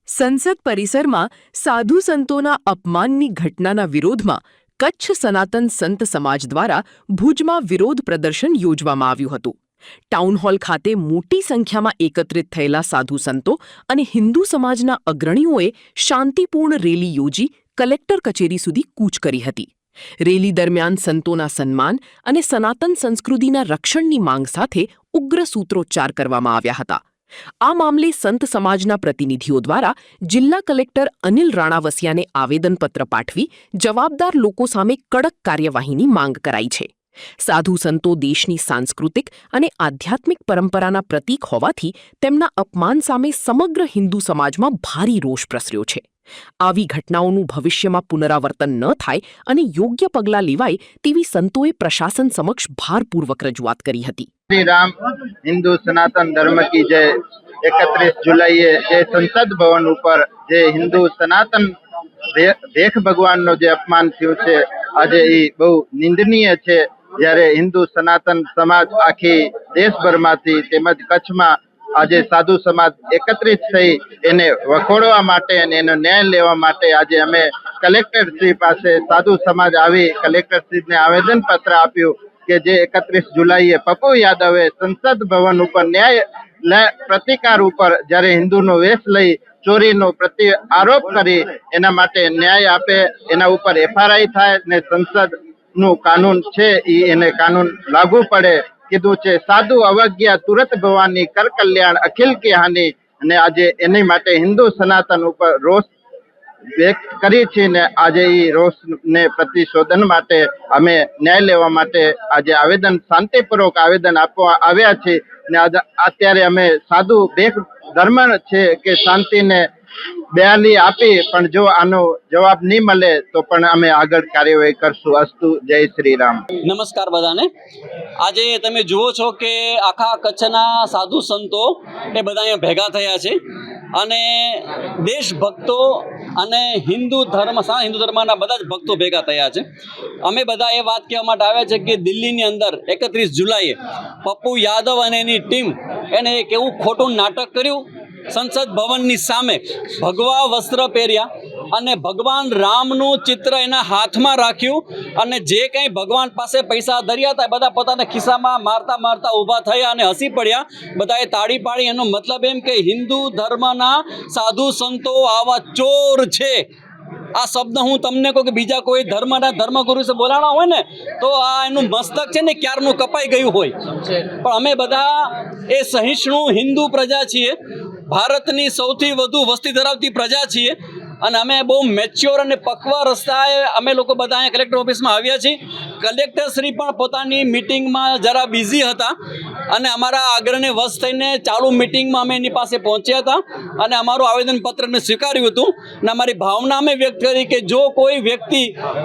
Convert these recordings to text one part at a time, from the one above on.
સંસદ પરિસરમાં સાધુ સંતોના અપમાનની ઘટનાના વિરોધમાં કચ્છ સનાતન સંત સમાજ દ્વારા ભુજમાં વિરોધ પ્રદર્શન યોજવામાં આવ્યું હતું। ટાઉન હોલ ખાતે મોટી સંખ્યામાં એકત્રિત થયેલા સાધુ સંતો અને હિન્દુ સમાજના અગ્રણીઓએ શાંતિપૂર્ણ રેલી યોજી કલેક્ટર કચેરી સુધી કૂચ કરી હતી। રેલી દરમિયાન સંતોના સન્માન અને સનાતન સંસ્કૃતિના રક્ષણની માંગ સાથે ઉગ્ર સૂત્રોચ્ચાર કરવામાં આવ્યા હતા। આ મામલે સંત સમાજના પ્રતિનિધિઓ દ્વારા જિલ્લા કલેક્ટર અનિલ રાણાવસિયાને આવેદનપત્ર પાઠવી જવાબદાર લોકો સામે કડક કાર્યવાહીની માંગ કરાઈ છે। સાધુ સંતો દેશની સાંસ્કૃતિક અને આધ્યાત્મિક પરંપરાના પ્રતીક હોવાથી તેમના અપમાન સામે સમગ્ર હિન્દુ સમાજમાં ભારે રોષ પ્રસર્યો છે। આવી ઘટનાઓનું ભવિષ્યમાં પુનરાવર્તન ન થાય અને યોગ્ય પગલાં લેવાય તેવી સંતોએ પ્રશાસન સમક્ષ ભારપૂર્વક રજૂઆત કરી હતી। श्री राम हिंदू सनातन धर्म की जय। 31 जुलाई जे संसद भवन ऊपर जे हिंदू सनातन देख भगवान नो जे अपमान थयो छे आज ई बहु निंदनीय छे। જ્યારે હિન્દુ સનાતન સમાજ આખી દેશભરમાંથી તેમજ કચ્છમાં આજે સાધુ સમાજ એકત્રિત થઈ એને વખોડવા માટે અને એનો ન્યાય લેવા માટે આજે અમે કલેક્ટર શ્રી પાસે સાધુ સમાજ આવી કલેક્ટર શ્રીને આવેદન પત્ર આપ્યું કે જે 31 જુલાઈએ પપ્પુ યાદવે સંસદ ભવન ઉપર ન્યાય પ્રતિકાર ઉપર જ્યારે હિન્દુનો વેશ લઈ ચોરીનો પ્રતિ આરોપ કરી એના માટે ન્યાય આપે, એના ઉપર એફઆરઆઈ થાય ને સંસદ નું કાનૂન છે એને કાનૂન લાગુ પડે કીધું છે। સાધુ અવજ્ઞા તુરત ભવાની કર કલ્યાણ અખિલ કી હાનિ અને આજે એની માટે હિન્દુ સનાતન ઉપર રોષ વ્યક્ત કરી છે ને આજે એ રોષ ને પ્રતિશોધન માટે અમે ન્યાય લેવા માટે આજે આવેદન શાંતિપૂર્વક આવેદન આપવા આવ્યા છે ને અત્યારે અમે સાધુ દેખ ધર્મ છે કે શાંતિને બયાલી આપી પણ જો આનો જવાબ નહીં મળે તો પણ અમે આગળ કાર્યવાહી કરશું। અસ્તુ, જય શ્રી રામ। નમસ્કાર બધાને। આજે તમે જુઓ છો કે આખા કચ્છના સાધુ સંતો એ બધા અહીંયા ભેગા થયા છે અને દેશભક્તો અને હિન્દુ ધર્મના બધા જ ભક્તો ભેગા થયા છે। અમે બધા એ વાત કહેવા માટે આવ્યા છે કે દિલ્હીની અંદર 31 જુલાઈએ પપ્પુ યાદવ અને એની ટીમ એને એક એવું ખોટું નાટક કર્યું। સંસદ ભવનની સામે ભગવા વસ્ત્ર પહેર્યા અને ભગવાન રામનું ચિત્ર એના હાથમાં રાખ્યું અને જે કંઈ ભગવાન પાસે પૈસા ધર્યા હતા બધા પોતાના ખિસ્સામાં મારતા મારતા ઊભા થયા અને હસી પડ્યા। બધાએ તાળી પાડી। એનો મતલબ એમ કે હિન્દુ ધર્મના સાધુ સંતો આવા ચોર છે। આ શબ્દ હું તમને કહું કે બીજા કોઈ ધર્મગુરુ સે બોલાણા હોય ને તો આ એનું મસ્તક છે ને ક્યારનું કપાઈ ગયું હોય, પણ અમે બધા એ સહિષ્ણુ હિન્દુ પ્રજા છીએ, ભારતની સૌથી વધુ વસ્તી ધરાવતી પ્રજા છીએ અને અમે બહુ મેચ્યોર અને પક્વા રસ્તાએ અમે લોકો બધા અહીંયા કલેક્ટર ઓફિસમાં આવ્યા છીએ। કલેક્ટર શ્રી પણ પોતાની મિટિંગમાં જરા બિઝી હતા અને અમારા આગ્રહને વશ થઈને ચાલુ મિટિંગમાં અમે એની પાસે પહોંચ્યા હતા અને અમારું આવેદનપત્રને સ્વીકાર્યું હતું અને અમારી ભાવના અમે વ્યક્ત કરી કે જો કોઈ વ્યક્તિ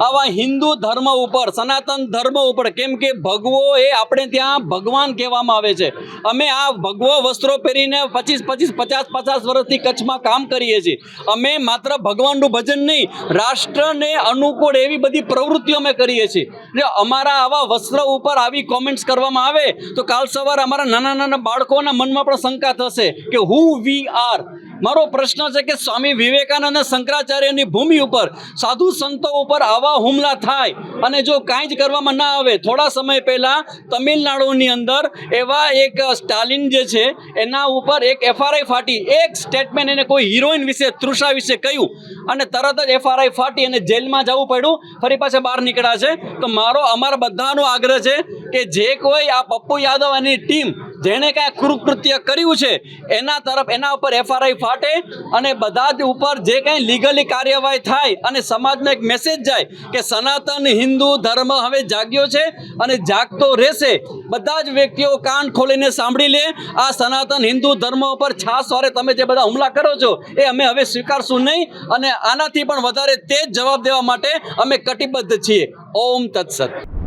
આવા હિન્દુ ધર્મ ઉપર સનાતન ધર્મ ઉપર, કેમ કે ભગવો એ આપણે ત્યાં ભગવાન કહેવામાં આવે છે, અમે આ ભગવો વસ્ત્રો પહેરીને 50 વર્ષથી કચ્છમાં કામ કરીએ છીએ। અમે માત્ર ભગવાનનું ભજન નહીં, રાષ્ટ્રને અનુકૂળ એવી બધી પ્રવૃત્તિઓ અમે કરીએ છીએ। જો અમારા આવા વસ્ત્ર ઉપર આવી કોમેન્ટ્સ કરવામાં આવે તો કાલ સવારે અમારા નાના બાળકોના મનમાં પણ શંકા થશે કે હુ વી આર। મારો પ્રશ્ન છે કે સ્વામી વિવેકાનંદ અને શંકરાચાર્યની ભૂમિ ઉપર સાધુ સંતો ઉપર આવા હુમલા થાય અને જો કાંઈ જ કરવામાં ના આવે। થોડા સમય પહેલા તમિલનાડુની અંદર એવા એક સ્ટાલિન જે છે એના ઉપર એક એફઆરઆઈ ફાટી, એક સ્ટેટમેન્ટ એને કોઈ હિરોઈન વિશે તૃષા વિશે કહ્યું અને તરત જ એફઆરઆઈ ફાટી અને જેલમાં જવું પડ્યું, ફરી પાછા બહાર નીકળ્યા છે। તો અમારા બધાનો આગ્રહ છે કે જે કોઈ આ પપ્પુ યાદવ અને ટીમ જેણે કાંઈ કૃત્ય કર્યું છે એના ઉપર એફઆરઆઈ ફાટે અને બધા જ ઉપર જે કાંઈ લીગલી કાર્યવાહી થાય અને સમાજને એક મેસેજ જાય કે સનાતન હિન્દુ ધર્મ હવે જાગ્યો છે અને જાગતો રહેશે। બધા જ વ્યક્તિઓ કાન ખોલીને સાંભળી લે, આ સનાતન હિન્દુ ધર્મ ઉપર છાસવારે તમે જે બધા હુમલા કરો છો એ અમે હવે સ્વીકારશું નહીં અને આનાથી પણ વધારે તેજ જવાબ દેવા માટે અમે કટિબદ્ધ છીએ। ઓમ તત્સત।